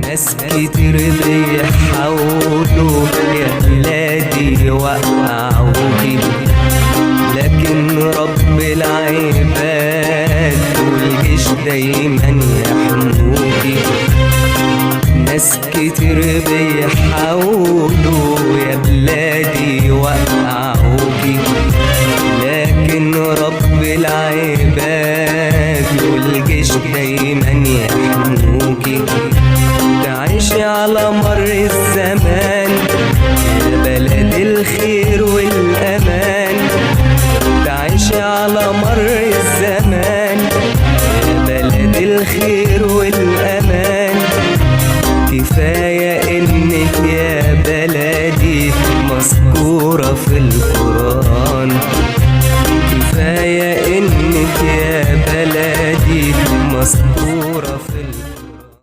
ناس كتير بيحاولوا يا بلادي يوقعوكي، لكن رب العباد والجيش دايما يحموكي. ناس كتير بيحاولوا يا بلادي يوقعوكي، لكن رب العباد والجيش دايما يحموكي. تعيشي على مر الزمان يا بلد الخير والأمان، تعيشي على مر الزمان يا بلد الخير والأمان. كفاية إنك يا بلدي مذكورة في القرآن، كفاية إنك يا بلدي مذكورة